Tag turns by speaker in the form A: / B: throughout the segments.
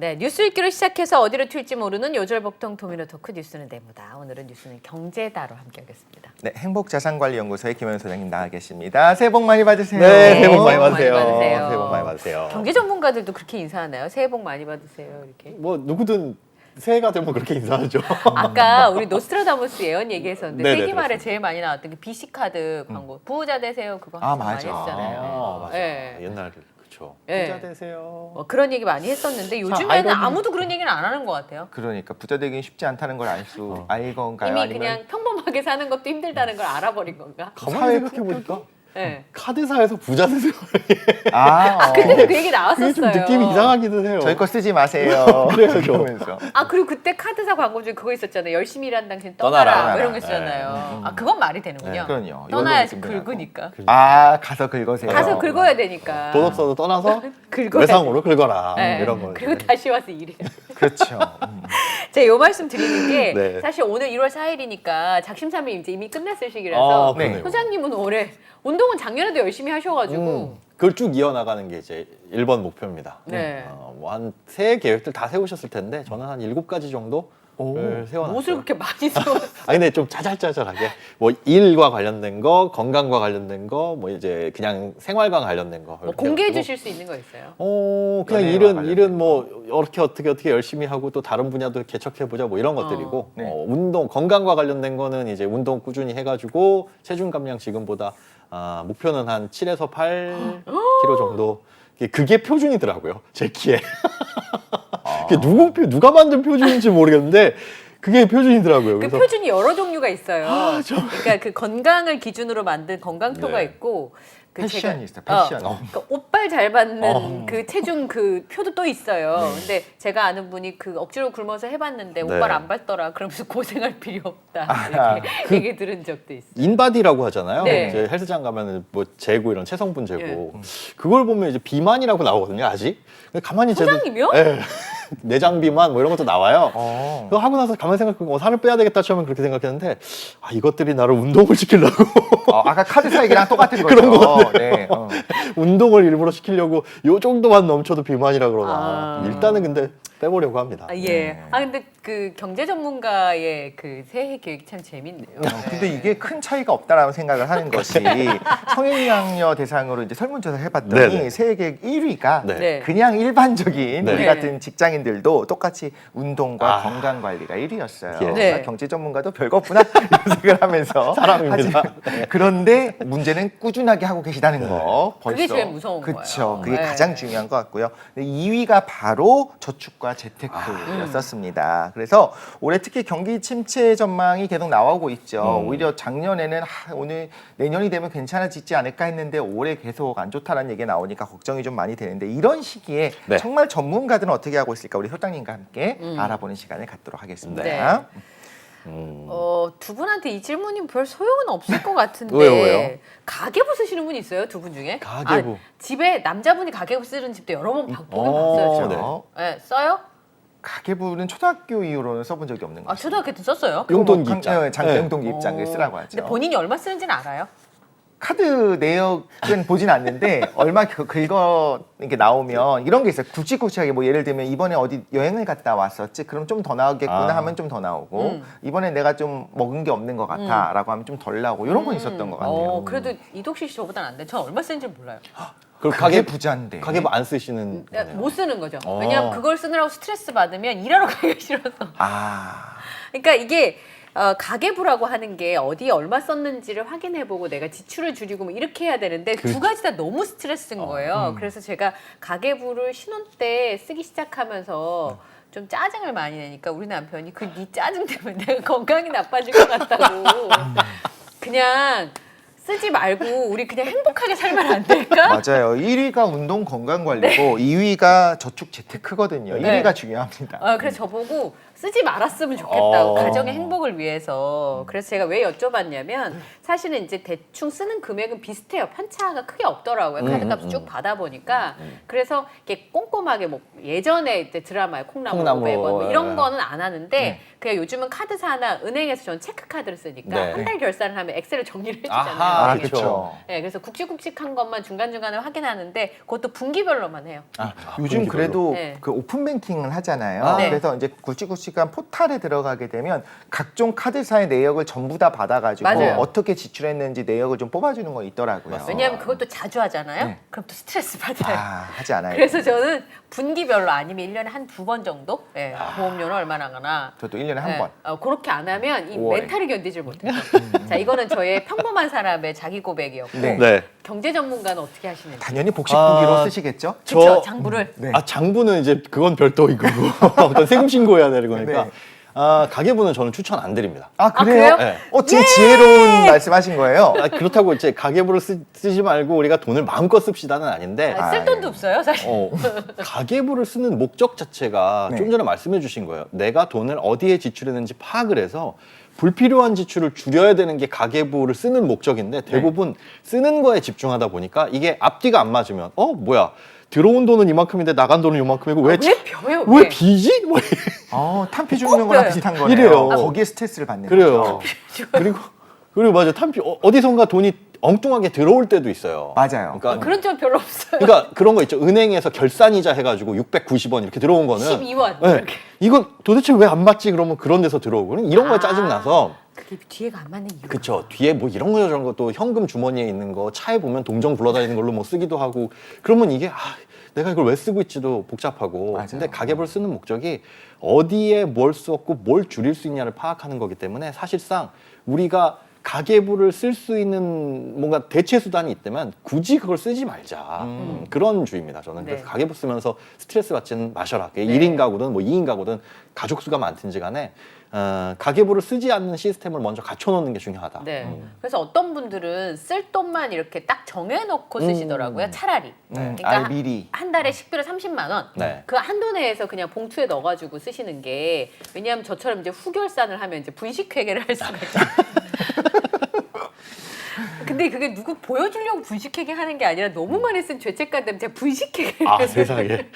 A: 네, 뉴스 읽기로 시작해서 어디로 튈지 모르는 요절복통 도미노 토크 뉴스는 네모다. 오늘은 뉴스는 경제다로 함께하겠습니다.
B: 네, 행복자산관리연구소의 김현 소장님 나와 계십니다. 새해 복 많이 받으세요.
C: 네, 새해 복 많이
A: 많이
C: 받으세요.
A: 받으세요.
C: 새해 복 많이 받으세요.
A: 경제 전문가들도 그렇게 인사하나요? 새해 복 많이 받으세요. 이렇게.
C: 뭐 누구든 새해가 되면 그렇게 인사하죠.
A: 아까 우리 노스트라다무스 예언 얘기했었는데
C: 네네,
A: 세기말에
C: 들었습니다.
A: 제일 많이 나왔던 게 BC카드 광고. 부자 되세요. 그거
B: 아,
A: 한참 많이
B: 맞아.
A: 했잖아요.
C: 아, 맞아.
A: 네.
C: 옛날 그렇죠.
A: 네.
C: 부자 되세요.
A: 그런 얘기 많이 했었는데 요즘에는
C: 아이러니.
A: 아무도 그런 얘기는 안 하는 것 같아요.
B: 그러니까 부자 되긴 쉽지 않다는 걸 알 건가요?
A: 이미
B: 아니면
A: 그냥 평범하게 사는 것도 힘들다는 걸 알아버린 건가?
C: 가만히 생각해 보니까
A: 네.
C: 카드사에서 부자 되세요.
A: 그때도 그 얘기
C: 그게
A: 나왔었어요.
C: 좀 느낌이 이상하기도 해요.
B: 저희 거 쓰지 마세요.
C: 그래야죠.
B: 그러면서.
A: 아 그리고 그때 카드사 광고 중에 그거 있었잖아요. 열심히 일한 당신 떠나라.
C: 떠나라.
A: 뭐 이런 거 있었잖아요. 아 그건 말이 되는군요.
C: 네,
B: 그럼요.
A: 떠나야지
B: 이걸로
A: 긁으니까.
B: 아, 가서 긁으세요.
A: 가서 긁어야 되니까.
C: 돈 없어도 떠나서
A: 긁어야
C: 외상으로 긁어라.
A: 네.
C: 이런 거.
A: 그리고 다시 와서 일해.
B: 그렇죠.
A: 제가 요 말씀 드리는 게
C: 네.
A: 사실 오늘 1월 4일이니까 작심삼일 이제 이미 끝났을 시기라서
B: 네.
C: 그러네요.
A: 소장님은 올해 운동은 작년에도 열심히 하셔가지고
C: 그걸 쭉 이어나가는 게 이제 1번 목표입니다.
A: 네.
C: 뭐한 새해 계획들 다 세우셨을 텐데 저는 한 7가지 정도 세워놨어요.
A: 무엇을 그렇게 많이 세웠어요?
C: 아니 근데 좀 짜잘짜잘하게 뭐 일과 관련된 거, 건강과 관련된 거, 뭐 이제 그냥 생활과 관련된 거.
A: 뭐
C: 이렇게
A: 공개해
C: 해가지고
A: 주실 수 있는 거 있어요?
C: 그냥
B: 연애와
C: 일은
B: 관련된
C: 뭐 이렇게 어떻게 열심히 하고 또 다른 분야도 개척해 보자 뭐 이런 것들이고
B: 네.
C: 운동 건강과 관련된 거는 이제 운동 꾸준히 해가지고 체중 감량 지금보다 목표는 한 7에서 8kg 정도. 그게 표준이더라고요 제 키에. 그게 누가 만든 표준인지 모르겠는데 그게 표준이더라고요.
A: 그
C: 그래서
A: 표준이 여러 종류가 있어요. 그러니까 그 건강을 기준으로 만든 건강표가
C: 네.
A: 있고 그
B: 패션이 있어요, 패션.
A: 그러니까 옷발 잘 받는 그 체중 그 표도 또 있어요. 근데 제가 아는 분이 그 억지로 굶어서 해봤는데
C: 네.
A: 옷발 안 받더라. 그러면서 고생할 필요 없다. 이렇게 얘기 들은 적도 있어요.
C: 인바디라고 하잖아요.
A: 네.
C: 이제 헬스장 가면은 뭐 재고 이런 체성분 재고
A: 예.
C: 그걸 보면 이제 비만이라고 나오거든요. 아직. 근데 가만히
A: 소장님이요?
C: 네. 내장 비만 뭐 이런 것도 나와요.
B: 어.
C: 그거 하고 나서 가만히 생각하고 살을 빼야 되겠다 처음엔 그렇게 생각했는데 이것들이 나를 운동을 시키려고
B: 아까 카드사 얘기랑 똑같은 거죠.
C: 그런 거
B: 네.
C: 운동을 일부러 시키려고 요 정도만 넘쳐도 비만이라 그러나
A: 아.
C: 일단은 근데 빼보려고 합니다.
A: 아, 예.
B: 네.
A: 근데 그 경제 전문가의 그 새해 계획 참 재밌네요.
B: 근데 이게 큰 차이가 없다라고 생각을 하는 것이 성인양녀 대상으로 이제 설문조사 해봤더니
C: 네네.
B: 새해 계획 1위가
C: 네.
A: 네.
B: 그냥 일반적인
C: 네.
B: 우리 같은 직장인들도 똑같이 운동과
C: 아.
B: 건강 관리가 1위였어요.
C: 예.
A: 네.
B: 경제 전문가도 별거구나 이런 생각을 하면서
C: 사람입니다.
B: 그런데 문제는 꾸준하게 하고 계시다는 거. 벌써.
A: 그게 제일 무서운
B: 그쵸.
A: 거예요.
B: 그게
A: 네.
B: 가장 중요한 것 같고요. 2위가 바로 저축과 재테크였었습니다. 그래서 올해 특히 경기 침체 전망이 계속 나오고 있죠. 오히려 작년에는 오늘 내년이 되면 괜찮아지지 않을까 했는데 올해 계속 안 좋다는 얘기가 나오니까 걱정이 좀 많이 되는데 이런 시기에
C: 네.
B: 정말 전문가들은 어떻게 하고 있을까 우리 소장님과 함께 알아보는 시간을 갖도록 하겠습니다.
A: 네. 두 분한테 이 질문이 별 소용은 없을 것 같은데
C: 왜요?
A: 가계부 쓰시는 분 있어요? 두 분 중에?
C: 가계부.
A: 집에 남자분이 가계부 쓰는 집도 여러 번 보긴
C: 어,
A: 봤어요.
C: 네.
A: 저. 네, 써요?
B: 가계부는 초등학교 이후로는 써본 적이 없는 것 같아요.
A: 초등학교 때 썼어요?
C: 용돈기 입장.
B: 장용돈기 입장을 쓰라고 하죠.
A: 근데 본인이 얼마 쓰는지는 알아요?
B: 카드 내역은 보진 않는데 얼마 긁어 이렇게 나오면 이런 게 있어요. 굵직굵직하게 뭐 예를 들면 이번에 어디 여행을 갔다 왔었지. 그럼 좀 더 나오겠구나 하면 좀 더 나오고 이번에 내가 좀 먹은 게 없는 것 같아라고 하면 좀 덜 나오고 이런 건 있었던 것 같아요.
A: 그래도 이독식 씨 저보다는 안 돼. 전 얼마 쓰는지 몰라요.
C: 그럼
B: 가계 부자인데.
C: 가계부 안 쓰시는 거네요.
A: 못 쓰는 거죠.
C: 어.
A: 왜냐하면 그걸 쓰느라고 스트레스 받으면 일하러 가기가 싫어서.
B: 아
A: 그러니까 이게 가계부라고 하는 게 어디에 얼마 썼는지를 확인해보고 내가 지출을 줄이고 뭐 이렇게 해야 되는데 두 가지 다 너무 스트레스인 거예요. 그래서 제가 가계부를 신혼 때 쓰기 시작하면서 좀 짜증을 많이 내니까 우리 남편이 그 네 짜증 때문에 내가 건강이 나빠질 것 같다고 그냥 쓰지 말고 우리 그냥 행복하게 살면 안 될까?
B: 맞아요. 1위가 운동 건강 관리고 2위가 저축 재테크거든요.
A: 네.
B: 1위가 중요합니다.
A: 그래서 저보고 쓰지 말았으면 좋겠다고
C: 어.
A: 가정의 행복을 위해서. 그래서 제가 왜 여쭤봤냐면 사실은 이제 대충 쓰는 금액은 비슷해요. 편차가 크게 없더라고요. 카드값 쭉 받아보니까. 그래서 이렇게 꼼꼼하게 뭐 예전에 이제 드라마에 콩나물
C: 콩나물,
A: 500원 뭐 이런
C: 네.
A: 거는 안 하는데 그냥 요즘은 카드사나 은행에서 저는 체크카드를 쓰니까
C: 네.
A: 한 달 결산을 하면 엑셀에 정리를 해주잖아요.
C: 아하.
B: 아,
A: 되겠죠.
B: 그렇죠.
A: 네, 그래서 굵직굵직한 것만 중간중간에 확인하는데 그것도 분기별로만 해요.
B: 요즘
C: 분기별로.
B: 그래도
A: 네.
B: 그 오픈 뱅킹을 하잖아요.
A: 네.
B: 그래서 이제 굵직굵직한 포탈에 들어가게 되면 각종 카드사의 내역을 전부 다 받아가지고
A: 맞아요.
B: 어떻게 지출했는지 내역을 좀 뽑아주는 거 있더라고요.
A: 왜냐하면 그것도 자주 하잖아요.
B: 네.
A: 그럼 또 스트레스 받아요.
B: 하지 않아요.
A: 그래서 저는 분기별로 아니면 1년에 한 2번 정도 예, 보험료는 얼마 나가나
B: 저도 1년에 한 번.
A: 그렇게 안 하면 이
B: 5월에.
A: 멘탈이 견디질 못해요. 자, 이거는 저의 평범한 사람의 자기 고백이었고
B: 네.
C: 네.
A: 경제 전문가는 어떻게 하시는지.
B: 당연히 복식분기로
C: 아,
B: 쓰시겠죠?
A: 그렇죠. 장부를.
B: 네.
C: 아, 장부는 이제 그건 별도이고 어떤 세금 신고해야 되는 거니까
B: 네.
C: 가계부는 저는 추천 안 드립니다.
A: 그래요?
C: 네.
B: 제 지혜로운 말씀하신 거예요.
C: 그렇다고 이제 가계부를 쓰지 말고 우리가 돈을 마음껏 씁시다는 아닌데
A: 쓸 돈도 없어요, 사실.
C: 가계부를 쓰는 목적 자체가
B: 네.
C: 좀 전에 말씀해 주신 거예요. 내가 돈을 어디에 지출했는지 파악을 해서 불필요한 지출을 줄여야 되는 게 가계부를 쓰는 목적인데 대부분 쓰는 거에 집중하다 보니까 이게 앞뒤가 안 맞으면 뭐야 들어온 돈은 이만큼인데 나간 돈은 이만큼이고 왜
A: 벼요?
C: 왜 비지? 뭐
B: 탄피 주는 거랑
A: 네.
B: 비슷한 거네요.
C: 이래요.
B: 거기에 스트레스를 받는
C: 그래요.
B: 거죠.
C: 그리고 맞아 탄피 어디선가 돈이 엉뚱하게 들어올 때도 있어요.
B: 맞아요.
C: 그러니까
A: 그런 점 별로 없어요.
C: 그러니까 그런 거 있죠. 은행에서 결산이자 해가지고 690원 이렇게 들어온 거는
A: 12원.
C: 네.
A: 이렇게.
C: 이건 도대체 왜 안 맞지? 그러면 그런 데서 들어오고 이런 거에 짜증 나서
A: 그게 뒤에가 안 맞는 이유가.
C: 그쵸. 뒤에 뭐 이런 거 저런 것도 현금 주머니에 있는 거 차에 보면 동전 굴러다니는 걸로 뭐 쓰기도 하고 그러면 이게 내가 이걸 왜 쓰고 있지도 복잡하고
B: 맞아요.
C: 근데 가계부를 쓰는 목적이 어디에 뭘 썼고 뭘 줄일 수 있냐를 파악하는 거기 때문에 사실상 우리가 가계부를 쓸 수 있는 뭔가 대체 수단이 있다면 굳이 그걸 쓰지 말자 그런 주의입니다 저는. 그래서
A: 네.
C: 가계부 쓰면서 스트레스 받지는 마셔라.
A: 네.
C: 1인 가구든 뭐 2인 가구든 가족 수가 많든지 간에 가계부를 쓰지 않는 시스템을 먼저 갖춰놓는 게 중요하다.
A: 네. 그래서 어떤 분들은 쓸 돈만 이렇게 딱 정해놓고 쓰시더라고요. 차라리.
B: 알미리.
A: 한 달에 식비를 30만 원.
C: 네.
A: 그 한도 내에서 그냥 봉투에 넣어가지고 쓰시는 게 왜냐하면 저처럼 이제 후결산을 하면 이제 분식회계를 할 수가 있잖아요. 근데 그게 누구 보여주려고 분식회계 하는 게 아니라 너무 많이 쓴 죄책감 때문에 제가 분식회계를
C: 아 세상에.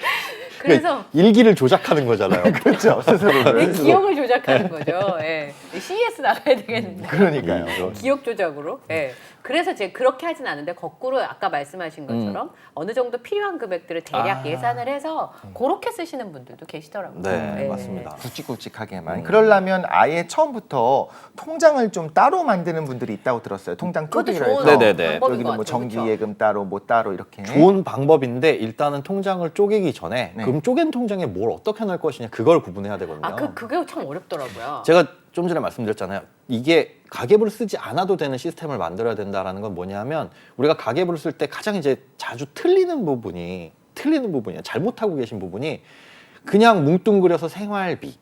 A: 그래서
C: 일기를 조작하는 거잖아요.
B: 그렇죠. 스스로를.
A: 내 기억을 조작하는 거죠. 예. CES 나가야 되겠는데.
B: 그러니까요.
A: 기억 조작으로. 예. 그래서 제가 그렇게 하진 않은데 거꾸로 아까 말씀하신 것처럼 어느 정도 필요한 금액들을 대략 예산을 해서 그렇게 쓰시는 분들도 계시더라고요.
C: 네,
A: 예.
C: 맞습니다.
B: 굵직굵직하게만. 그러려면 아예 처음부터 통장을 좀 따로 만드는 분들이 있다고 들었어요. 통장
A: 그것도
B: 쪼개라
A: 좋은
B: 해서.
C: 네네네.
A: 방법인 것
B: 여기는 뭐
A: 같아요.
B: 정기예금 따로 뭐 따로 이렇게.
C: 좋은 방법인데 일단은 통장을 쪼개기 전에
B: 네.
C: 그럼 쪼갠 통장에 뭘 어떻게 넣을 것이냐 그걸 구분해야 되거든요.
A: 그게 참 어렵더라고요.
C: 제가 좀 전에 말씀드렸잖아요. 이게 가계부를 쓰지 않아도 되는 시스템을 만들어야 된다라는 건 뭐냐면 우리가 가계부를 쓸 때 가장 이제 자주 틀리는 부분이에요. 잘못하고 계신 부분이 그냥 뭉뚱그려서 생활비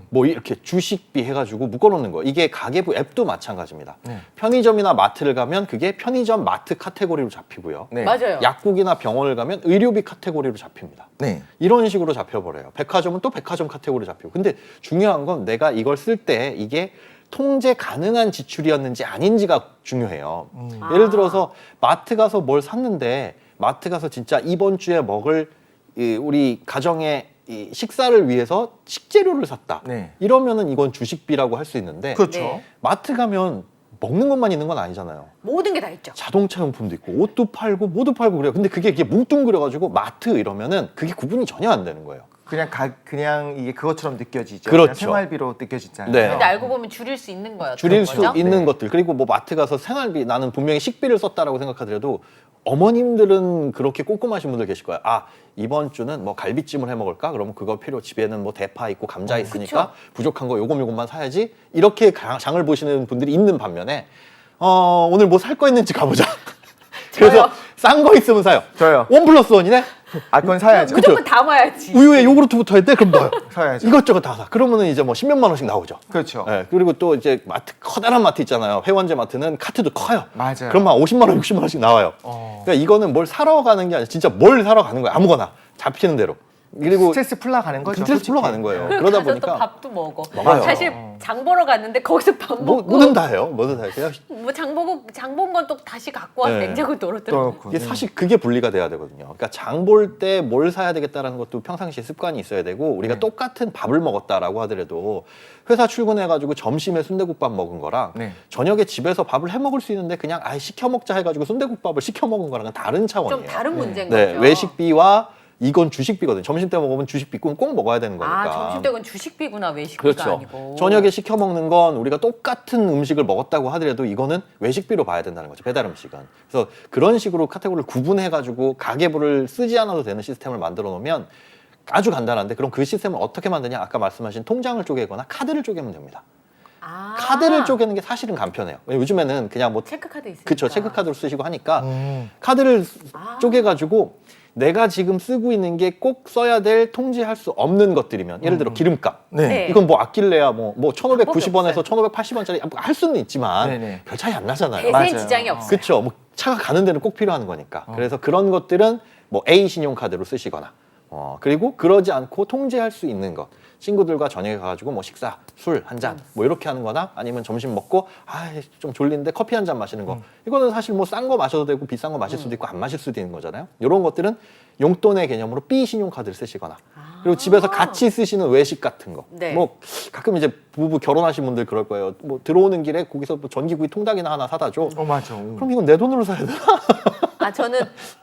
C: 뭐 이렇게 주식비 해가지고 묶어놓는 거. 이게 가계부 앱도 마찬가지입니다.
B: 네.
C: 편의점이나 마트를 가면 그게 편의점 마트 카테고리로 잡히고요.
B: 네.
A: 맞아요.
C: 약국이나 병원을 가면 의료비 카테고리로 잡힙니다.
B: 네.
C: 이런 식으로 잡혀버려요. 백화점은 또 백화점 카테고리로 잡히고. 근데 중요한 건 내가 이걸 쓸 때 이게 통제 가능한 지출이었는지 아닌지가 중요해요. 예를 들어서 마트 가서 뭘 샀는데 마트 가서 진짜 이번 주에 먹을 우리 가정의 이 식사를 위해서 식재료를 샀다.
B: 네.
C: 이러면은 이건 주식비라고 할 수 있는데
B: 그렇죠.
A: 네.
C: 마트 가면 먹는 것만 있는 건 아니잖아요.
A: 모든 게 다 있죠.
C: 자동차 용품도 있고 옷도 팔고 뭐도 팔고 그래요. 근데 그게 뭉뚱그려가지고 마트 이러면은 그게 구분이 전혀 안 되는 거예요.
B: 그냥 이게 그것처럼 느껴지죠.
C: 그렇죠.
B: 그냥 생활비로 느껴지잖아요.
C: 네.
A: 근데 알고 보면 줄일 수 있는 거예요.
C: 줄일 수
A: 거죠?
C: 있는
B: 네.
C: 것들. 그리고 뭐 마트 가서 생활비 나는 분명히 식비를 썼다라고 생각하더라도 어머님들은 그렇게 꼼꼼하신 분들 계실 거예요. 이번 주는 뭐 갈비찜을 해 먹을까? 그러면 그거 필요 집에는 뭐 대파 있고 감자 있으니까
A: 그쵸.
C: 부족한 거 요것만 사야지. 이렇게 장을 보시는 분들이 있는 반면에 오늘 뭐 살 거 있는지 가보자. 그래서 싼 거 있으면 사요.
B: 저요.
C: 1+1이네?
B: 그건 사야죠.
A: 무조건 담아야지.
C: 우유에 요구르트부터 했대? 그럼 뭐요?
B: 사야죠.
C: 이것저것 다 사. 그러면은 이제 뭐 10몇만 원씩 나오죠.
B: 그렇죠.
C: 네, 그리고 또 이제 마트, 커다란 마트 있잖아요. 회원제 마트는 카트도 커요.
B: 맞아요.
C: 그러면 50만 원, 60만 원씩 나와요. 그러니까 이거는 뭘 사러 가는 게 아니라 진짜 뭘 사러 가는 거야. 아무거나. 잡히는 대로. 그리고
B: 스트레스 풀러가는 거죠.
C: 스트레스 풀러가는 거예요. 그러다
A: 가서 또
C: 보니까
A: 밥도 먹어.
C: 먹어요.
A: 사실 장 보러 갔는데 거기서 밥 먹고
C: 뭐든 다 해요. 뭐든 다 해요. 그냥
A: 뭐 장 본 건 또 다시 갖고 와서
C: 네.
A: 냉장고에
B: 또
A: 넣어놓더라고.
B: 넣고.
C: 이게 사실 그게 분리가 돼야 되거든요. 그러니까 장 볼 때 뭘 사야 되겠다라는 것도 평상시에 습관이 있어야 되고 우리가
B: 네.
C: 똑같은 밥을 먹었다라고 하더라도 회사 출근해가지고 점심에 순대국밥 먹은 거랑
B: 네.
C: 저녁에 집에서 밥을 해 먹을 수 있는데 그냥 아예 시켜 먹자 해가지고 순대국밥을 시켜 먹은 거랑은 다른 차원이에요.
A: 좀 다른 문제인
C: 네,
A: 거죠.
C: 외식비와 이건 주식비거든요. 점심 때 먹으면 주식비 꼭 먹어야 되는 거니까.
A: 아, 점심 때는 주식비구나, 외식비가
C: 그렇죠.
A: 아니고.
C: 저녁에 시켜 먹는 건 우리가 똑같은 음식을 먹었다고 하더라도 이거는 외식비로 봐야 된다는 거죠. 배달 음식은. 그래서 그런 식으로 카테고리를 구분해가지고 가계부를 쓰지 않아도 되는 시스템을 만들어 놓으면 아주 간단한데 그럼 그 시스템을 어떻게 만드냐? 아까 말씀하신 통장을 쪼개거나 카드를 쪼개면 됩니다.
A: 아,
C: 카드를 쪼개는 게 사실은 간편해요. 요즘에는 그냥 뭐
A: 체크카드 있으니까.
C: 그쵸 체크카드로 쓰시고 하니까 카드를
A: 아.
C: 쪼개가지고 내가 지금 쓰고 있는 게 꼭 써야 될 통지할 수 없는 것들이면 예를 들어 기름값
B: 네.
A: 네.
C: 이건 뭐 아낄래야 뭐
A: 방법이
C: 1,590원에서
A: 없어요.
C: 1,580원짜리 할 수는 있지만
B: 네네.
C: 별 차이 안 나잖아요.
A: 대세엔
B: 맞아요.
A: 지장이 없어.
C: 그렇죠. 뭐 차가 가는 데는 꼭 필요한 거니까. 그래서 그런 것들은 뭐 A 신용카드로 쓰시거나 그리고 그러지 않고 통제할 수 있는 것. 친구들과 저녁에 가가지고 뭐 식사, 술 한 잔 뭐 이렇게 하는 거나 아니면 점심 먹고 좀 졸린데 커피 한 잔 마시는 거. 이거는 사실 뭐 싼 거 마셔도 되고 비싼 거 마실 수도 있고 안 마실 수도 있는 거잖아요. 이런 것들은 용돈의 개념으로 B 신용카드를 쓰시거나 그리고 집에서 같이 쓰시는 외식 같은 거.
A: 네.
C: 뭐 가끔 이제 부부 결혼하신 분들 그럴 거예요. 뭐 들어오는 길에 거기서 뭐 전기구이 통닭이나 하나 사다 줘.
B: 맞아.
C: 그럼 이건 내 돈으로 사야 되나?
A: 아, 저는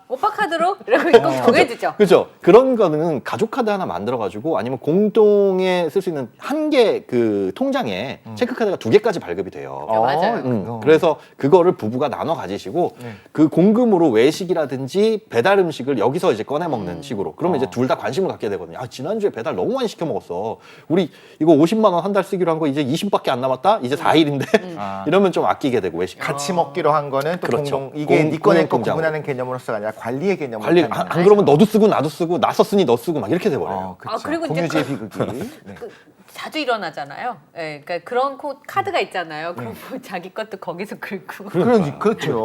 A: 오빠 카드로 이렇게 꼭 정해주죠.
C: 그죠? 그런 거는 가족 카드 하나 만들어가지고 아니면 공동에 쓸 수 있는 한 개 그 통장에 체크카드가 2개까지 발급이 돼요.
A: 맞아요.
C: 그래서 그거를 부부가 나눠 가지시고
B: 네.
C: 그 공금으로 외식이라든지 배달 음식을 여기서 이제 꺼내 먹는 식으로 그러면 이제 둘 다 관심을 갖게 되거든요. 아, 지난주에 배달 너무 많이 시켜 먹었어. 우리 이거 50만 원 한 달 쓰기로 한 거 이제 20밖에 안 남았다? 이제 4일인데?
B: 아.
C: 이러면 좀 아끼게 되고 외식.
B: 같이 먹기로 한 거는 또
C: 그렇죠.
B: 공동 이게 네 거네 거
C: 공통장으로.
B: 구분하는 개념으로서가 아니라 관리의 개념으로
C: 관리
B: 하는
C: 안 그러면 너도 쓰고 나도 쓰고 나 썼으니 너 쓰고 막 이렇게 돼 버려요.
B: 그렇죠.
A: 아, 그리고 이제
B: 공유지의 비극이. 네.
A: 그, 자주 일어나잖아요. 예, 그러니까 그런 카드가 있잖아요. 그럼 뭐 자기 것도 거기서 긁고.
B: 그렇죠.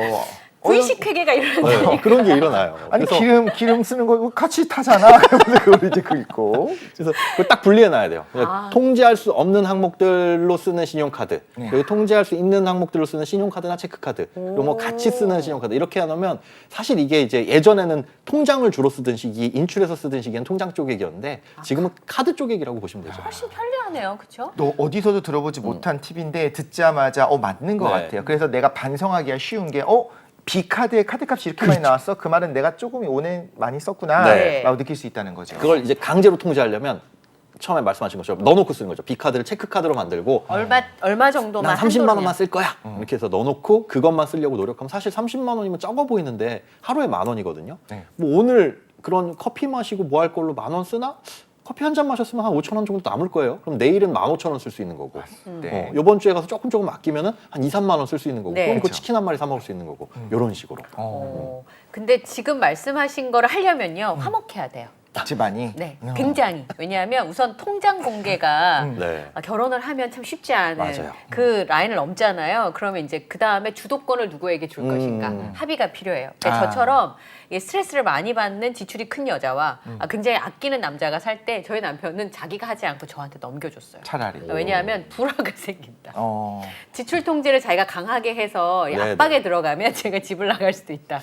A: 분식 회계가 일어나요.
C: 네, 그런 게 일어나요.
B: 아니
C: 그래서
B: 기름 쓰는 거 이거 같이 타잖아. 그러면서 그걸 이제 긁고.
C: 그래서 그걸 딱 분리해놔야 돼요.
A: 아.
C: 통제할 수 없는 항목들로 쓰는 신용카드,
B: 네.
C: 그리고 통제할 수 있는 항목들로 쓰는 신용카드나 체크카드, 그리고 뭐 같이 쓰는 신용카드 이렇게 해놓으면 사실 이게 이제 예전에는 통장을 주로 쓰던 시기, 인출해서 쓰던 시기엔 통장 쪼개기였는데 지금은 카드 쪼개기라고 보시면 되죠.
A: 훨씬 편리하네요, 그렇죠?
B: 또 어디서도 들어보지 못한 팁인데 듣자마자 맞는 것
C: 네.
B: 같아요. 그래서 내가 반성하기가 쉬운 게 B카드의 카드값이 이렇게 많이 나왔어? 그 말은 내가 조금 오늘 많이 썼구나
C: 네.
B: 라고 느낄 수 있다는 거죠.
C: 그걸 이제 강제로 통제하려면 처음에 말씀하신 것처럼 넣어놓고 쓰는 거죠. B카드를 체크카드로 만들고
A: 얼마 정도만
C: 난 30만
A: 한도로냐.
C: 원만 쓸 거야. 이렇게 해서 넣어놓고 그것만 쓰려고 노력하면 사실 30만 원이면 적어 보이는데 하루에 10,000원이거든요.
B: 네.
C: 뭐 오늘 그런 커피 마시고 뭐 할 걸로 10,000원 쓰나? 커피 한 잔 마셨으면 한 5,000원 정도 남을 거예요. 그럼 내일은 15,000원 쓸 수 있는 거고.
B: 네.
C: 이번 주에 가서 조금 아끼면은 한 2, 3만 원 쓸 수 있는 거고.
A: 네.
C: 그럼 그
B: 그렇죠.
C: 치킨 한 마리 사 먹을 수 있는 거고. 이런 식으로.
A: 근데 지금 말씀하신 거를 하려면요, 화목해야 돼요.
B: 집안이.
A: 네, 굉장히. 왜냐하면 우선 통장 공개가
C: 네.
A: 결혼을 하면 참 쉽지 않은
C: 맞아요.
A: 그 라인을 넘잖아요. 그러면 이제 그 다음에 주도권을 누구에게 줄 것인가 합의가 필요해요. 근데 저처럼 스트레스를 많이 받는 지출이 큰 여자와 굉장히 아끼는 남자가 살 때 저희 남편은 자기가 하지 않고 저한테 넘겨줬어요.
B: 차라리.
A: 왜냐하면 불화가 생긴다.
B: 어.
A: 지출 통제를 자기가 강하게 해서 이
C: 네,
A: 압박에 들어가면 제가 집을 나갈 수도 있다.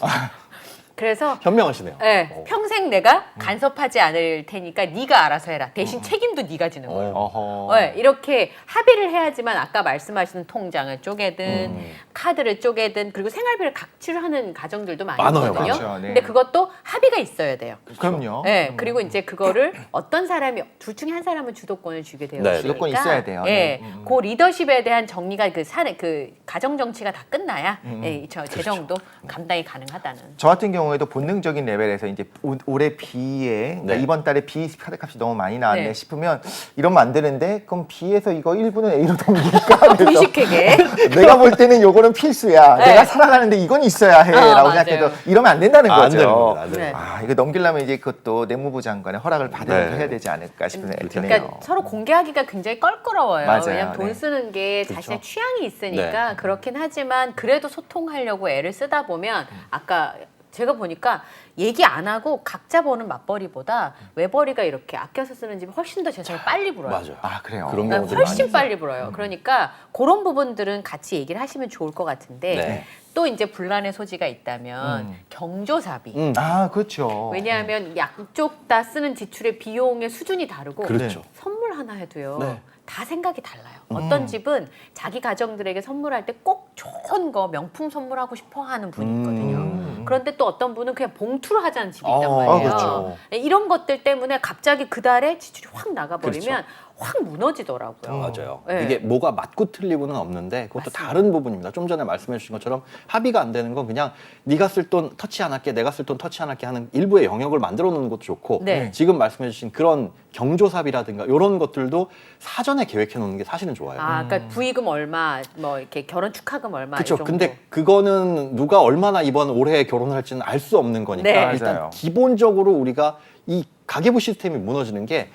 A: 그래서
C: 현명하시네요.
A: 네, 평생 내가 간섭하지 않을 테니까 네가 알아서 해라. 대신 책임도 네가 지는 거예요.
B: 어허.
A: 네, 이렇게 합의를 해야지만 아까 말씀하시는 통장을 쪼개든 카드를 쪼개든 그리고 생활비를 각출하는 가정들도 많이
C: 많아요,
A: 있거든요.
B: 그렇죠, 네.
A: 근데 그것도 합의가 있어야 돼요.
B: 그럼요.
A: 네, 그리고 이제 그거를 어떤 사람이 둘 중에 한 사람은 주도권을 주게 되어
C: 네,
A: 있으니까
B: 주도권이 있어야 돼요.
A: 예,
B: 네.
A: 그 리더십에 대한 정리가 그 가정 정치가 다 끝나야 예, 저 재정도 감당이 가능하다는.
B: 저 같은 경우에도 본능적인 레벨에서 이제 올해 B에 그러니까
C: 네.
B: 이번 달에 B 카드값이 너무 많이 나왔네
A: 네.
B: 싶으면 이러면 안 되는데 그럼 B에서 이거 1부는 A로 넘길까? 그래서
A: 분식회계.
B: 내가 볼 때는 요거는 필수야.
A: 네.
B: 내가 살아가는데 이건 있어야 해라고
A: 맞아요.
B: 생각해도 이러면 안 된다는
C: 안
B: 거죠.
C: 되는 겁니다. 안 되는
A: 네.
C: 겁니다.
B: 이거 넘기려면 이제 그것도 내무부 장관의 허락을 받으면서
C: 네.
B: 해야 되지 않을까 싶은 생각이 드네요.
A: 그러니까 서로 공개하기가 굉장히 껄끄러워요.
B: 맞아요.
A: 왜냐하면 돈
B: 네.
A: 쓰는 게
C: 그렇죠.
A: 자신의 취향이 있으니까 그렇긴 하지만 그래도 소통하려고 애를 쓰다 보면 아까 제가 보니까 얘기 안 하고 각자 버는 맞벌이보다 외벌이가 이렇게 아껴서 쓰는 집이 훨씬 더 재산이 빨리 불어요.
C: 맞아요.
B: 아, 그래요?
C: 그런
A: 그러니까
C: 경우들이
A: 훨씬
C: 많이
A: 빨리 불어요. 그러니까 그런 부분들은 같이 얘기를 하시면 좋을 것 같은데
C: 네.
A: 또 이제 분란의 소지가 있다면 경조사비.
B: 아, 그렇죠.
A: 왜냐하면 양쪽 다 쓰는 지출의 비용의 수준이 다르고
C: 그렇죠.
A: 선물 하나 해도요.
C: 네.
A: 다 생각이 달라요. 어떤 집은 자기 가정들에게 선물할 때 꼭 좋은 거 명품 선물하고 싶어 하는 분이 있거든요. 그런데 또 어떤 분은 그냥 봉투로 하자는 집이 있단
C: 아,
A: 말이에요.
C: 그렇죠.
A: 이런 것들 때문에 갑자기 그 달에 지출이 확 나가버리면 확 무너지더라고요.
C: 맞아요.
A: 네.
C: 이게 뭐가 맞고 틀리고는 없는데 그것도
A: 맞습니다.
C: 다른 부분입니다. 좀 전에 말씀해 주신 것처럼 합의가 안 되는 건 그냥 네가 쓸 돈 터치 안 할게, 내가 쓸 돈 터치 안 할게 하는 일부의 영역을 만들어 놓는 것도 좋고
A: 네.
C: 지금 말씀해 주신 그런 경조사비라든가 이런 것들도 사전에 계획해 놓는 게 사실은 좋아요.
A: 그러니까 부의금 얼마, 뭐 이렇게 결혼 축하금 얼마.
C: 그렇죠.
A: 이 정도.
C: 근데 그거는 누가 얼마나 이번 올해 결혼을 할지는 알 수 없는 거니까
A: 네.
C: 일단
B: 맞아요.
C: 기본적으로 우리가 이 가계부 시스템이 무너지는 게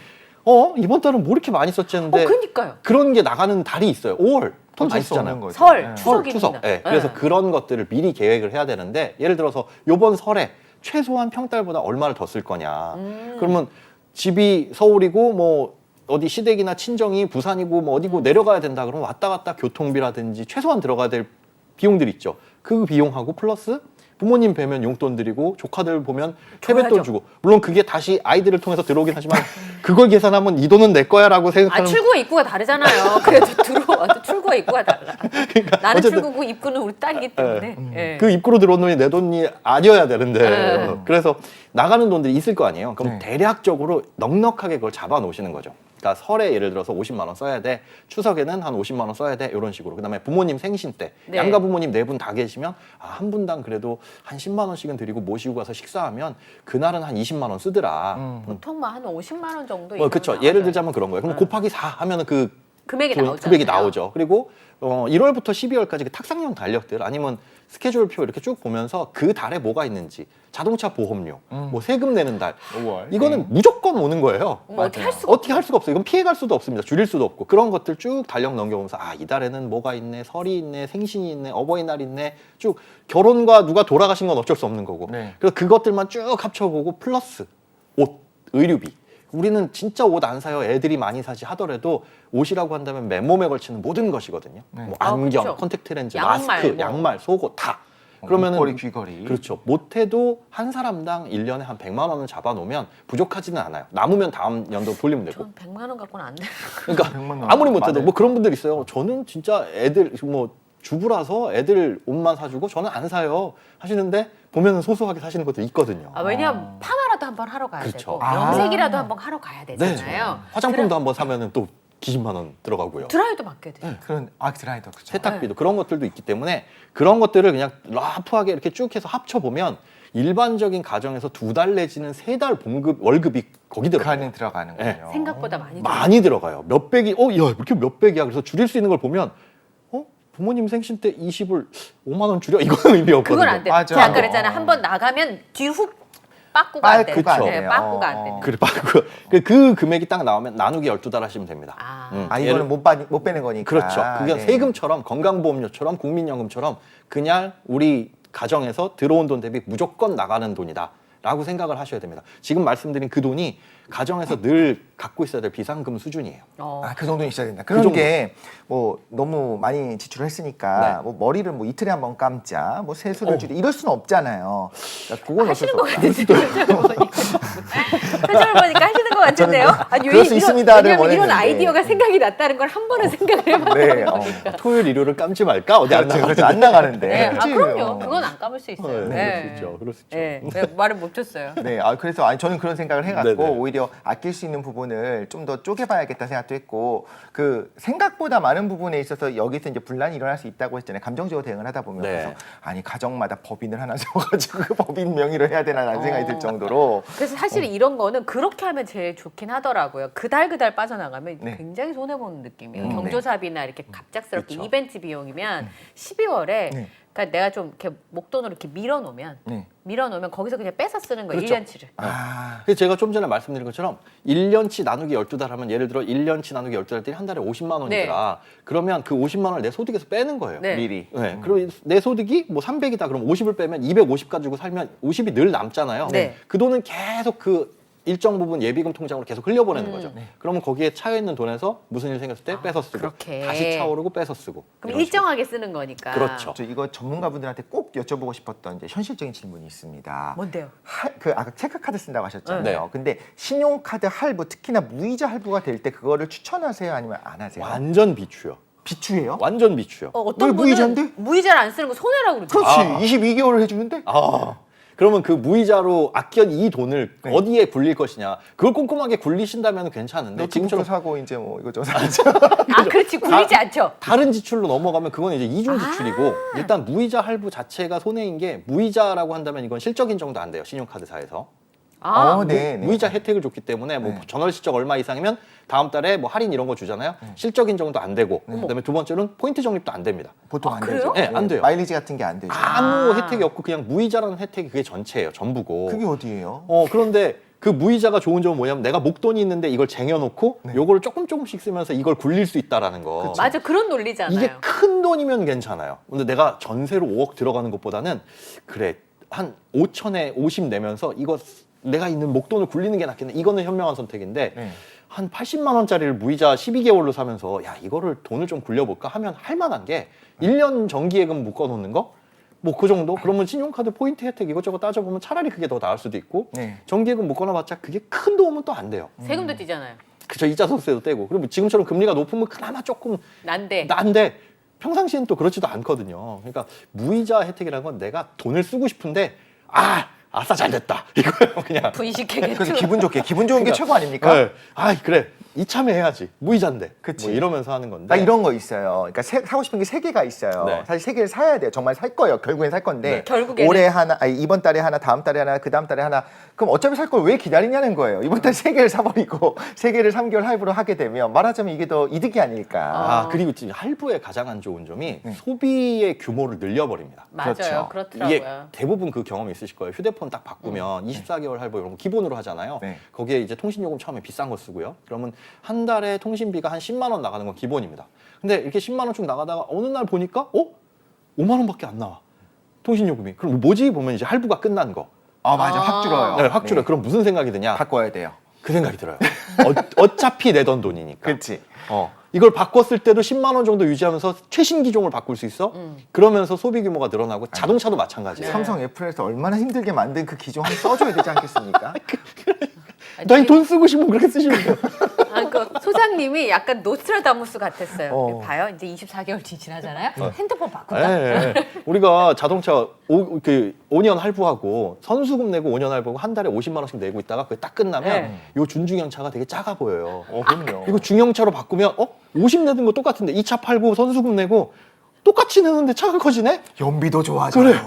C: 이번 달은 뭐 이렇게 많이 썼지 했는데
A: 그러니까요.
C: 그런 게 나가는 달이 있어요. 5월 돈 많이
B: 어쩔 수 없는
C: 쓰잖아요.
B: 거죠.
A: 설,
B: 네.
A: 추석입니다.
C: 추석. 네. 그래서 그런 것들을 미리 계획을 해야 되는데 예를 들어서 요번 설에 최소한 평달보다 얼마를 더 쓸 거냐. 그러면 집이 서울이고 뭐 어디 시댁이나 친정이 부산이고 뭐 어디고 내려가야 된다 그러면 왔다 갔다 교통비라든지 최소한 들어가야 될 비용들이 있죠. 그 비용하고 플러스 부모님 뵈면 용돈 드리고 조카들 보면 세뱃돈
A: 줘야죠.
C: 주고 물론 그게 다시 아이들을 통해서 들어오긴 하지만 그걸 계산하면 이 돈은 내 거야라고 생각하는
A: 출구와 입구가 다르잖아요. 그래도 들어와도 출구와 입구가 달라. 나는
C: 그러니까 어쨌든
A: 출구고 입구는 우리 딸이기 때문에. 예.
C: 그 입구로 들어온 돈이 내 돈이 아니어야 되는데
A: 네.
C: 그래서 나가는 돈들이 있을 거 아니에요. 그럼
B: 네.
C: 대략적으로 넉넉하게 그걸 잡아 놓으시는 거죠. 그러니까 설에 예를 들어서 50만 원 써야 돼. 추석에는 한 50만 원 써야 돼. 이런 식으로. 그다음에 부모님 생신 때
A: 네.
C: 양가 부모님 네 분 다 계시면 한 분당 그래도 한 10만 원씩은 드리고 모시고 가서 식사하면 그날은 한 20만 원 쓰더라.
A: 보통 한 50만 원 정도.
C: 그렇죠.
A: 이상은
C: 예를
A: 나와요.
C: 들자면 그런 거예요. 그럼 곱하기 4 하면은 그
A: 금액이 나오죠.
C: 금액이 나오죠. 그리고 1월부터 12월까지 그 탁상형 달력들 아니면 스케줄표 이렇게 쭉 보면서 그 달에 뭐가 있는지 자동차 보험료, 뭐 세금 내는 달
B: 5월.
C: 이거는 무조건 오는 거예요.
A: 뭐 어떻게 할 수가
C: 어떻게 할 수가 없어요. 이건 피해갈 수도 없습니다. 줄일 수도 없고 그런 것들 쭉 달력 넘겨보면서 이달에는 뭐가 있네, 설이 있네, 생신이 있네, 어버이날 있네 쭉 결혼과 누가 돌아가신 건 어쩔 수 없는 거고
B: 네.
C: 그래서 그것들만 쭉 합쳐보고 플러스 옷, 의류비 우리는 진짜 옷 안 사요. 애들이 많이 사지 하더라도 옷이라고 한다면 맨몸에 걸치는 모든 것이거든요.
B: 네.
C: 뭐
A: 아,
C: 안경,
A: 그렇죠.
C: 콘택트 렌즈,
A: 양말,
C: 마스크,
A: 뭐.
C: 양말, 속옷 다. 그러면은
B: 목걸이, 귀걸이.
C: 그렇죠. 못해도 한 사람당 1년에 한 100만 원을 잡아놓으면 부족하지는 않아요. 남으면 다음 연도 돌리면 되고.
A: 전 100만 원 갖고는 안 돼.
C: 그러니까
B: 100만 원.
C: 아무리 못해도
B: 많아요.
C: 뭐 그런 분들 있어요. 저는 진짜 애들 뭐 주부라서 애들 옷만 사주고 저는 안 사요 하시는데 보면은 소소하게 사시는 것도 있거든요.
A: 왜냐면 파마라도 한번 하러 가야
C: 그렇죠.
A: 되고 염색이라도 한번 하러 가야
C: 네.
A: 되잖아요.
C: 화장품도 한번 사면은 또 기십만 원 들어가고요.
A: 드라이도 맡겨야 돼요.
B: 그런 드라이더 그렇죠.
C: 세탁비도 그런 것들도 있기 때문에 그런 것들을 그냥 라프하게 이렇게 쭉 해서 합쳐보면 일반적인 가정에서 2달 내지는 3달 봉급 월급이 거기
B: 그
C: 들어가요.
B: 안에 들어가는
C: 네.
B: 거예요.
A: 생각보다 많이
C: 많이 들어가요. 몇백이 야 이렇게 몇백이야. 그래서 줄일 수 있는 걸 보면 부모님 생신 때 20을 5만 원 줄여 이거는 의미 없거든요.
A: 그건 안 돼.
B: 맞아요.
A: 제가 아까 그랬잖아. 한번 나가면 뒤후 빠꾸가 안 돼.
B: 빠꾸가 안
A: 네,
B: 돼요.
A: 빠꾸가 안 돼.
C: 그래 빠꾸 그 금액이 딱 나오면 나누기 12달 하시면 됩니다.
B: 이거는 못 빼는 거니까.
C: 그렇죠. 그게
B: 네.
C: 세금처럼 건강보험료처럼 국민연금처럼 그냥 우리 가정에서 들어온 돈 대비 무조건 나가는 돈이다라고 생각을 하셔야 됩니다. 지금 말씀드린 그 돈이 가정에서 늘 갖고 있어야 될 비상금 수준이에요.
B: 그 정도는 있어야 된다. 그런
C: 정도.
B: 게 뭐 너무 많이 지출을 했으니까
C: 네.
B: 뭐 머리를 뭐 이틀에 한 번 감자, 뭐 세수를 줄이 이럴 수는 없잖아요. 그러니까 그건 어쩔
A: 하시는
B: 수
A: 것
B: 없다.
A: 같은데 표정을 보니까 하시는 것 같은데요. 아니,
B: 그럴 수 있습니다를
A: 왜냐면 이런
B: 원했는데.
A: 아이디어가 생각이 났다는 걸 한 번은 생각을 해봤어요.
B: 네.
C: 토요일 일요일을 감지 말까? 어디 안
B: 그렇죠.
C: 나가?
B: 그렇죠. 안 나가는데.
A: 네.
B: 그렇지.
A: 그럼요. 그건 안 까볼 수 있어요.
C: 그럴 수 있죠. 그럴 수 있죠.
A: 네. 말을 못 줬어요.
B: 네, 그래서 저는 그런 생각을 해갖고
C: 네네.
B: 오히려 아낄 수 있는 부분을 좀 더 쪼개봐야겠다 생각도 했고 그 생각보다 많은 부분에 있어서 여기서 이제 분란이 일어날 수 있다고 했잖아요. 감정적으로 대응을 하다 보면
C: 네.
B: 그래서 아니 가정마다 법인을 하나 세워가지고 그 법인 명의로 해야 되나라는 생각이 들 정도로
A: 그래서 사실 이런 거는 저는 그렇게 하면 제일 좋긴 하더라고요. 그달 빠져나가면
B: 네.
A: 굉장히 손해보는 느낌이에요.
B: 네.
A: 경조사비나 이렇게 갑작스럽게
C: 그쵸.
A: 이벤트 비용이면 12월에
B: 네.
A: 그러니까 내가 좀 이렇게 목돈으로 이렇게 밀어놓으면
B: 네.
A: 거기서 그냥 뺏어 쓰는 거예요.
C: 그렇죠.
A: 1년치를.
B: 아,
C: 그래서 제가 좀 전에 말씀드린 것처럼 1년치 나누기 12달 하면 예를 들어 1년치 나누기 12달들이 한 달에 50만 원이더라. 그러면 그 50만 원을 내 소득에서 빼는 거예요.
A: 네.
B: 미리.
C: 네. 그리고 내 소득이 뭐 300이다. 그럼 50을 빼면 250 가지고 살면 50이 늘 남잖아요.
A: 네.
C: 그 돈은 계속 그 일정 부분 예비금 통장으로 계속 흘려보내는 거죠. 그러면 거기에 차여 있는 돈에서 무슨 일 생겼을 때 빼서 쓰고
A: 그렇게.
C: 다시 차오르고 빼서 쓰고.
A: 그럼
C: 이런 식으로.
A: 일정하게 쓰는 거니까.
C: 그렇죠.
B: 저 이거 전문가분들한테 꼭 여쭤보고 싶었던 이제 현실적인 질문이 있습니다.
A: 뭔데요?
B: 그 아까 체크카드 쓴다고 하셨잖아요.
C: 네.
B: 근데 신용카드 할부, 특히나 무이자 할부가 될 때 그거를 추천하세요, 아니면 안 하세요?
C: 완전 비추요.
B: 비추예요?
C: 완전 비추요.
A: 어떤
B: 왜
A: 분은
B: 무이자인데?
A: 무이자를 안 쓰는 거 손해라고 그러죠.
B: 그렇지.
C: 아.
B: 22개월을 해주는데?
C: 아, 그러면 그 무이자로 아껴 이 돈을
B: 네.
C: 어디에 굴릴 것이냐. 그걸 꼼꼼하게 굴리신다면 괜찮은데
B: 노트북도
C: 지금처럼
B: 사고 이제 뭐 이거저거 사죠.
A: 아, 그렇지. 굴리지 않죠.
C: 다른 지출로 넘어가면 그건 이제 이중
A: 아.
C: 지출이고 일단 무이자 할부 자체가 손해인 게 무이자라고 한다면 이건 실적 인정도 안 돼요. 신용카드사에서.
A: 아,
B: 네, 네.
C: 무이자 혜택을 줬기 때문에 뭐
B: 네.
C: 전월 실적 얼마 이상이면 다음 달에 뭐 할인 이런 거 주잖아요. 실적 인정도 안 되고 그다음에 두 번째로는 포인트 적립도 안 됩니다.
B: 보통
A: 아,
B: 안
A: 그래요?
B: 되죠.
C: 네, 안 돼요.
B: 마일리지 같은 게 안 되죠.
C: 아무
A: 아.
C: 혜택이 없고 그냥 무이자라는 혜택이 그게 전체예요. 전부고.
B: 그게 어디예요?
C: 그런데 그 무이자가 좋은 점은 뭐냐면 내가 목돈이 있는데 이걸 쟁여놓고 요거를 조금씩 쓰면서 이걸 굴릴 수 있다라는 거.
A: 맞아. 그런 논리잖아요.
C: 이게 큰 돈이면 괜찮아요. 근데 내가 전세로 5억 들어가는 것보다는 그래 한 5천에 50 내면서 이거 내가 있는 목돈을 굴리는 게 낫겠네. 이거는 현명한 선택인데
B: 네.
C: 한 80만 원짜리를 무이자 12개월로 사면서 야 이거를 돈을 좀 굴려볼까 하면 할 만한 게 1년 정기예금 묶어놓는 거? 뭐 그 정도? 그러면 신용카드 포인트 혜택 이것저것 따져보면 차라리 그게 더 나을 수도 있고
B: 네.
C: 정기예금 묶어놔봤자 그게 큰 도움은 또 안 돼요.
A: 세금도 떼잖아요.
C: 그쵸 이자 소득세도 떼고 그리고 지금처럼 금리가 높으면 그나마 조금
A: 난데.
C: 난데 평상시엔 또 그렇지도 않거든요. 그러니까 무이자 혜택이라는 건 내가 돈을 쓰고 싶은데 아싸 잘 됐다 이거예요 그냥.
A: 분식회계
B: 그래서 기분 좋게, 기분 좋은 게
C: 그러니까,
B: 최고 아닙니까?
C: 네. 그래 이참에 해야지 무이자인데.
B: 그치.
C: 뭐 이러면서 하는 건데.
B: 나 이런 거 있어요. 그러니까 사고 싶은 게 3개가 있어요.
C: 네.
B: 사실 3개를 사야 돼요. 정말 살 거예요. 결국엔 살 건데
C: 네.
A: 결국에는.
B: 올해 하나, 아니, 이번 달에 하나, 다음 달에 하나, 그 다음 달에 하나. 그럼 어차피 살 걸 왜 기다리냐는 거예요. 이번 달 3개를 사버리고 3개를 3개월 할부로 하게 되면 말하자면 이게 더 이득이 아닐까.
C: 그리고 지금 할부의 가장 안 좋은 점이 소비의 규모를 늘려버립니다.
A: 맞아요.
B: 그렇죠.
A: 그렇더라고요.
C: 이게 대부분 그 경험이 있으실 거예요. 휴대폰 딱 바꾸면 24개월 할부 이런 거 기본으로 하잖아요.
B: 네.
C: 거기에 이제 통신요금 처음에 비싼 거 쓰고요. 그러면 한 달에 통신비가 한 10만 원 나가는 건 기본입니다. 근데 이렇게 10만 원 쭉 나가다가 어느 날 보니까 5만 원밖에 안 나와. 통신요금이. 그럼 뭐지? 보면 이제 할부가 끝난 거.
B: 아, 맞아. 확 줄어요.
C: 네, 확 줄어.
B: 네.
C: 그럼 무슨 생각이 드냐?
B: 바꿔야 돼요.
C: 그 생각이 들어요. 어차피 내던 돈이니까.
B: 그렇지.
C: 이걸 바꿨을 때도 10만 원 정도 유지하면서 최신 기종을 바꿀 수 있어? 그러면서 소비 규모가 늘어나고 자동차도 마찬가지예요.
B: 삼성 애플에서 얼마나 힘들게 만든 그 기종 한번 써줘야 되지 않겠습니까?
C: 나이 돈 쓰고 싶으면 그렇게 쓰시면 돼요.
A: 그 소장님이 약간 노스트라다무스 같았어요.
B: 어.
A: 봐요. 이제 24개월 지나잖아요. 핸드폰 바꾼다.
C: 네. 우리가 자동차 5년 할부하고 선수금 내고 5년 할부하고 한 달에 50만 원씩 내고 있다가 그게 딱 끝나면
A: 네.
C: 요 준중형차가 되게 작아 보여요.
B: 그럼요.
C: 이거 중형차로 바꾸면 50 내는 거 똑같은데 이 차 팔고 선수금 내고 똑같이 내는데 차가 커지네?
B: 연비도 좋아져요.
C: 그래.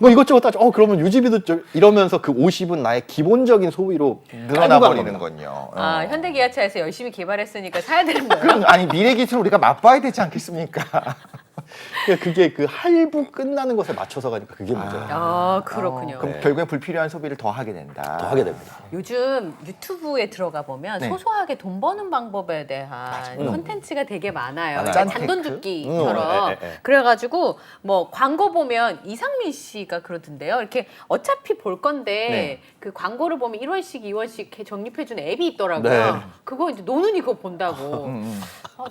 C: 뭐 이것저것 따져. 그러면 유지비도 이러면서 그 50은 나의 기본적인 소비로
B: 늘어나
C: 깔고 가는
B: 버리는
C: 겁니다.
B: 건요.
A: 현대기아차에서 열심히 개발했으니까 사야 되는 거예요.
B: 그럼 아니 미래 기술 우리가 맛봐야 되지 않겠습니까?
C: 그러니까 그게 그 할부 끝나는 것에 맞춰서 가니까 그게 문제예요.
A: 그렇군요.
B: 그럼
C: 네.
B: 결국엔 불필요한 소비를 더 하게 된다.
C: 더 하게 됩니다.
A: 요즘 유튜브에 들어가 보면
B: 네.
A: 소소하게 돈 버는 방법에 대한 콘텐츠가 되게 많아요.
C: 많아요.
A: 그러니까
B: 짠테크?
A: 잔돈줍기처럼.
C: 네.
A: 그래가지고 뭐 광고 보면 이상민 씨가 그러던데요. 이렇게 어차피 볼 건데
B: 네.
A: 그 광고를 보면 1원씩 2원씩 이렇게 적립해주는 앱이 있더라고요.
C: 네.
A: 그거 이제 노는이 그거 본다고.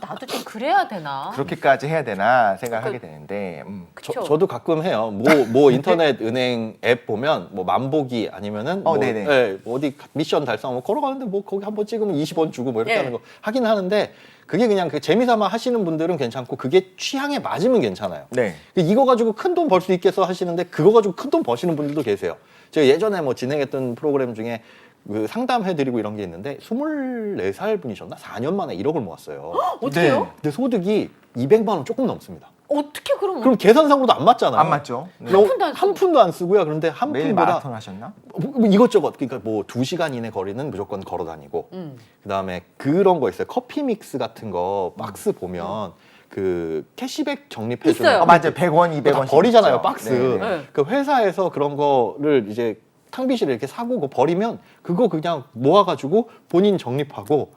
A: 나도 좀 그래야 되나?
B: 그렇게까지 해야 되나 생각하게 되는데
A: 그쵸?
C: 저도 가끔 해요. 뭐 인터넷 은행 앱 보면 뭐 만보기 아니면은 뭐
B: 네네.
C: 뭐 어디 미션 달성하면 걸어가는데 뭐 거기 한번 찍으면 20원 주고 뭐 이렇게
A: 네.
C: 하는 거 하긴 하는데 그게 그냥 그 재미삼아 하시는 분들은 괜찮고 그게 취향에 맞으면 괜찮아요.
B: 네.
C: 이거 가지고 큰 돈 벌 수 있겠어 하시는데 그거 가지고 큰 돈 버시는 분들도 계세요. 제가 예전에 뭐 진행했던 프로그램 중에 그 상담해드리고 이런 게 있는데 24살 분이셨나? 4년 만에 1억을 모았어요.
A: 어떻게요?
B: 네.
C: 근데 소득이 200만 원 조금 넘습니다.
A: 어떻게
C: 그럼 계산상으로도 안 맞잖아요.
B: 안 맞죠? 네.
A: 한 푼도 안 쓰고.
C: 한 푼도 안 쓰고요. 그런데 한
B: 매일
C: 푼보다
B: 마라톤 하셨나?
C: 뭐 이것저것 그러니까 뭐 2시간 이내 거리는 무조건 걸어 다니고 그다음에 그런 거 있어요. 커피 믹스 같은 거 박스 보면 그 캐시백 적립해 주는
A: 있어요.
B: 맞아요. 100원, 200원
C: 다 버리잖아요, 박스.
A: 네.
C: 그 회사에서 그런 거를 이제 탕비실에 이렇게 사고 그거 버리면 그거 그냥 모아가지고 본인 적립하고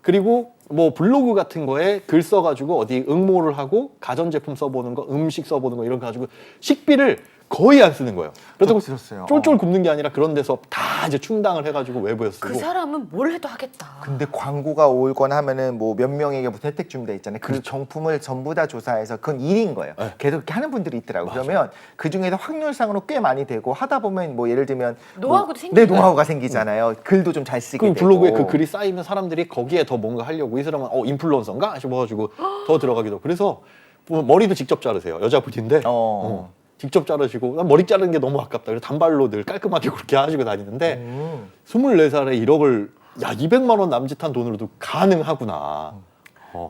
C: 그리고 뭐 블로그 같은 거에 글 써가지고 어디 응모를 하고 가전제품 써보는 거, 음식 써보는 거 이런 거 가지고 식비를 거의 안 쓰는 거예요. 그렇다고
B: 들었어요.
C: 쫄쫄 굽는 게 아니라 그런 데서 다 이제 충당을 해가지고 외부에 쓰고.
A: 그 사람은 뭘 해도 하겠다.
B: 근데 광고가 오거나 하면은 뭐 몇 명에게 무슨 혜택 준다 있잖아요. 그
C: 그렇죠.
B: 정품을 전부 다 조사해서 그건 일인 거예요.
C: 네.
B: 계속 이렇게 하는 분들이 있더라고요.
C: 맞아요.
B: 그러면 그 중에서 확률상으로 꽤 많이 되고 하다 보면 뭐 예를 들면
A: 노하우도
B: 네,
A: 생기고.
B: 노하우가 생기잖아요. 글도 좀 잘 쓰게
C: 그
B: 되고.
C: 블로그에 그 글이 쌓이면 사람들이 거기에 더 뭔가 하려고 이 사람은 인플루언서인가 싶어가지고 더 들어가기도. 그래서 뭐 머리도 직접 자르세요. 여자분인데 직접 자르시고 난 머리 자르는 게 너무 아깝다. 그래서 단발로 늘 깔끔하게 그렇게 하시고 다니는데 24살에 1억을 야 200만 원 남짓한 돈으로도 가능하구나.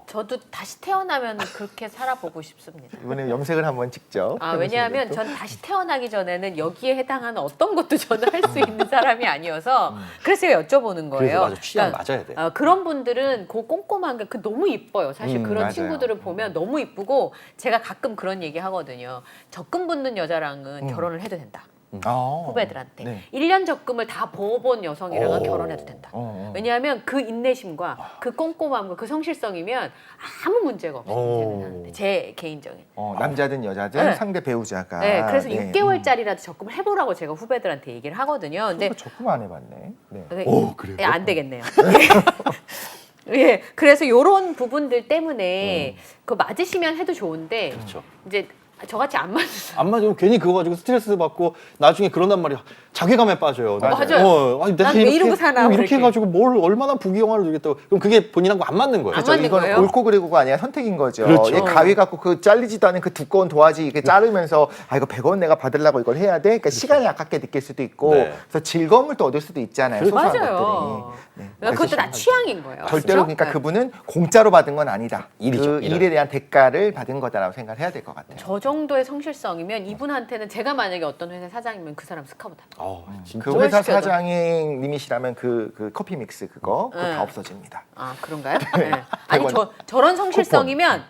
A: 저도 다시 태어나면 그렇게 살아보고 싶습니다.
B: 이번에 염색을 한번 직접.
A: 아, 왜냐하면 전 다시 태어나기 전에는 여기에 해당하는 어떤 것도 저는 할 수 있는 사람이 아니어서 그래서 제가 여쭤보는 거예요.
C: 그래서 맞아 취향 맞아야 돼.
A: 그런 분들은 그 꼼꼼한 게 너무 이뻐요. 사실 그런
B: 맞아요.
A: 친구들을 보면 너무 이쁘고 제가 가끔 그런 얘기 하거든요. 적금 붙는 여자랑은 결혼을 해도 된다. 후배들한테
B: 네.
A: 1년 적금을 다 버어본 여성이랑은 결혼해도 된다. 왜냐하면 그 인내심과 그 꼼꼼함과 그 성실성이면 아무 문제가 없어요. 생각하는데 제 개인적인.
B: 남자든 여자든
A: 네.
B: 상대 배우자가.
A: 네, 그래서
B: 네.
A: 6개월짜리라도 적금을 해보라고 제가 후배들한테 얘기를 하거든요. 근데
B: 적금 안 해봤네. 네.
C: 그래요?
A: 예, 안 되겠네요. 예, 그래서 이런 부분들 때문에 그 맞으시면 해도 좋은데
C: 그렇죠.
A: 이제 저같이 안 맞는
C: 안 맞으면 괜히 그거 가지고 스트레스 받고 나중에 그런단 말이야. 자괴감에 빠져요.
A: 맞아요.
C: 아니,
A: 난왜 이러고 사나,
C: 이렇게
A: 그렇게.
C: 해가지고 뭘 얼마나 부귀영화를 누리겠다고. 그럼 그게 본인하고 안 맞는 거예요.
A: 안
B: 그렇죠.
A: 맞는
B: 이건
A: 거예요?
B: 옳고 그르고가 아니라 선택인 거죠.
C: 그렇죠.
B: 얘 가위 갖고 그 잘리지도 않은 그 두꺼운 도화지 이렇게 자르면서 아 이거 100원 내가 받으려고 이걸 해야 돼. 그러니까 시간이 아깝게 느낄 수도 있고
C: 네.
B: 그래서 즐거움을 또 얻을 수도 있잖아요. 소소한
A: 맞아요.
B: 것들이. 네.
A: 그러니까 그것도 다 취향인 거예요.
B: 절대로
A: 그죠?
B: 그러니까
A: 네.
B: 그분은 공짜로 받은 건 아니다.
C: 일이죠,
B: 그
C: 일은.
B: 일에 대한 대가를 받은 거다라고 생각을 해야 될 것 같아요.
A: 저 정도의 성실성이면 이분한테는 제가 만약에 어떤 회사 사장이면 그 사람 스카우트.
C: 진짜.
B: 그 회사
A: 시켜도.
B: 사장님이시라면 그 커피 믹스 그거
A: 네.
B: 다 없어집니다.
A: 아 그런가요? 네. 아니 저런 성실성이면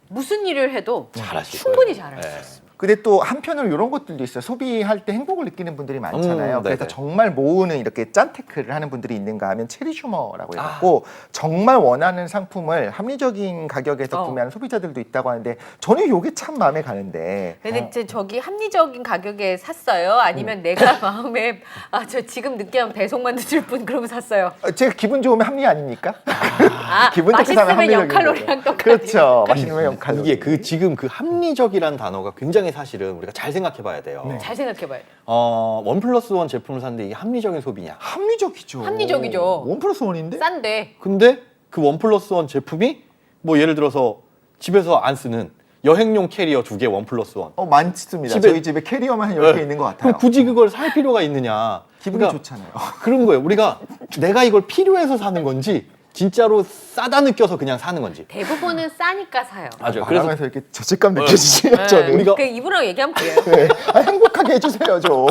A: 무슨 일을 해도
C: 잘하실
A: 충분히
C: 거예요.
A: 잘할 수
C: 네.
A: 있어요.
B: 근데 또 한편으로 이런 것들도 있어요. 소비할 때 행복을 느끼는 분들이 많잖아요. 그래서
C: 네네.
B: 정말 모으는 이렇게 짠테크를 하는 분들이 있는가 하면 체리슈머라고 해갖고 정말 원하는 상품을 합리적인 가격에서 구매하는 소비자들도 있다고 하는데 저는 이게 참 마음에 가는데
A: 근데 이제 저기 합리적인 가격에 샀어요? 아니면 내가 마음에 저 지금 느끼하면 배송만 늦을 뿐 그러면 샀어요?
B: 제가 기분 좋으면 합리 아닙니까?
A: 아
B: 기분 좋게 사면
A: 맛있으면
B: 합리적인
A: 0칼로리랑
B: 거죠.
A: 똑같으니까.
B: 그렇죠. 맛있는 0칼로리.
C: 이게 그 지금 그 합리적이라는 단어가 굉장히 사실은 우리가 잘 생각해봐야 돼요.
A: 잘 생각해봐요.
C: 원 플러스 원 제품을 샀는데 이게 합리적인 소비냐?
B: 합리적이죠.
A: 합리적이죠.
B: 원 플러스 원인데?
A: 싼데
C: 근데 그 원 플러스 원 제품이 뭐 예를 들어서 집에서 안 쓰는 여행용 캐리어 2개 원 플러스 원.
B: 많습니다.
C: 집에-
B: 저희 집에 캐리어만 한 10개 있는 것 같아요.
C: 그럼 굳이 그걸 살 필요가 있느냐?
B: 기분이
C: 그러니까
B: 좋잖아요.
C: 그런 거예요. 우리가 내가 이걸 필요해서 사는 건지 진짜로 싸다 느껴서 그냥 사는 건지.
A: 대부분은 싸니까 사요.
C: 맞아요.
B: 그래서
C: 그래서
B: 이렇게 죄책감 느껴지시네요. 저는.
C: 우리가-
A: 그 이분하고 얘기하면 그래요.
B: 네. 행복하게 해주세요 좀.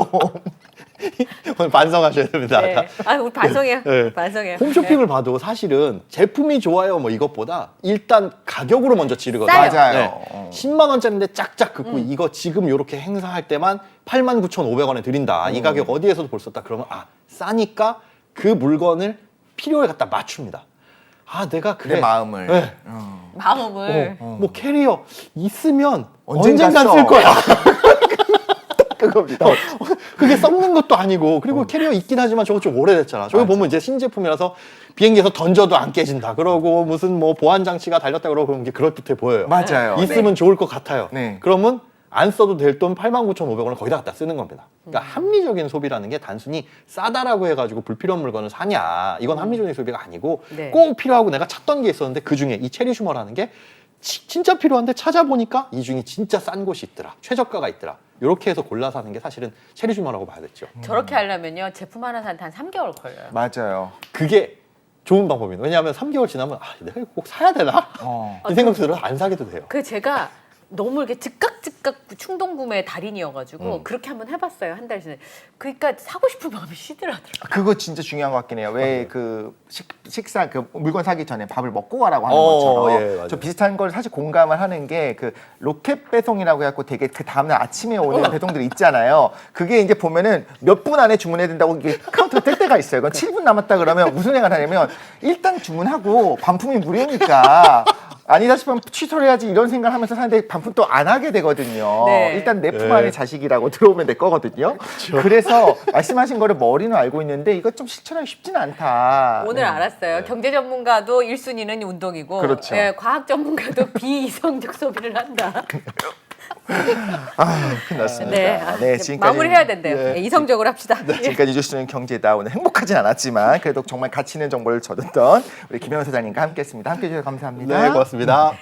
C: 오늘 반성하셔야 됩니다.
A: 네. 우리 반성해요.
C: 네.
A: 반성해요.
C: 홈쇼핑을 봐도 사실은 제품이 좋아요 뭐 이것보다 일단 가격으로 먼저 지르거든요.
A: 싸요.
B: 맞아요.
C: 10만 원짜리인데 짝짝 긋고 이거 지금 이렇게 행사할 때만 89,500원에 드린다. 이 가격 어디에서도 볼 수 없다. 그러면 싸니까 그 물건을 필요에 갖다 맞춥니다. 내가 그래.
B: 내 마음을.
C: 네.
A: 마음을
C: 뭐 캐리어 있으면
B: 언젠가
C: 언젠간
B: 써.
C: 쓸 거야.
B: 그겁니다.
C: 그게 썩는 것도 아니고 그리고 캐리어 있긴 하지만 저거 좀 오래됐잖아. 저거 보면 이제 신제품이라서 비행기에서 던져도 안 깨진다. 그러고 무슨 뭐 보안 장치가 달렸다 그러고 그런 게 그럴듯해 보여요.
B: 맞아요.
C: 있으면 좋을 것 같아요.
B: 네.
C: 그러면 안 써도 될 돈 89,500원을 거기다 갖다 쓰는 겁니다. 그러니까 합리적인 소비라는 게 단순히 싸다라고 해가지고 불필요한 물건을 사냐. 이건 합리적인 소비가 아니고
A: 네.
C: 꼭 필요하고 내가 찾던 게 있었는데 그중에 이 체리 슈머라는 게 진짜 필요한데 찾아보니까 이 중에 진짜 싼 곳이 있더라. 최저가가 있더라. 이렇게 해서 골라 사는 게 사실은 체리 슈머라고 봐야겠죠.
A: 저렇게 하려면요 제품 하나 사는데 한 3개월 걸려요.
B: 맞아요.
C: 그게 좋은 방법이에요. 왜냐하면 3개월 지나면 내가 이거 꼭 사야 되나? 이 생각 들어 안 사게도 돼요.
A: 그 제가 너무 이렇게 즉각 충동 구매 달인이어가지고 그렇게 한번 해봤어요. 한 달 전에. 그러니까 사고 싶은 마음이 시들하더라고요.
B: 그거 진짜 중요한 것 같긴 해요. 왜 그 식사 그 물건 사기 전에 밥을 먹고 가라고 하는
C: 어,
B: 것처럼
C: 예, 맞아요.
B: 저 비슷한 걸 사실 공감을 하는 게 그 로켓 배송이라고 해갖고 되게 그 다음날 아침에 오는 배송들이 있잖아요. 그게 이제 보면은 몇 분 안에 주문해야 된다고 이게 카운터가 뜰 때가 있어요. 그건 7분 남았다 그러면 무슨 생각을 하냐면 일단 주문하고 반품이 무료니까 아니다 싶으면 취소를 해야지 이런 생각을 하면서 사는데 반품 또 안 하게 되거든요.
A: 네.
B: 일단 내 품
C: 네.
B: 안에 자식이라고 들어오면 내 거거든요. 그래서 말씀하신 거를 머리는 알고 있는데 이거 좀 실천하기 쉽지는 않다.
A: 오늘 알았어요. 경제 전문가도 1순위는 운동이고
B: 그렇죠.
A: 예, 과학 전문가도 비이성적 소비를 한다.
B: 아, 큰일 났습니다.
A: 네,
B: 네,
A: 이제 마무리해야 된대요.
B: 네.
A: 예, 이성적으로 합시다. 예.
B: 지금까지 뉴스는 경제다. 오늘 행복하진 않았지만 그래도 정말 가치 있는 정보를 얻었던 우리 김영호 사장님과 함께했습니다. 함께해 주셔서 감사합니다.
C: 네, 고맙습니다.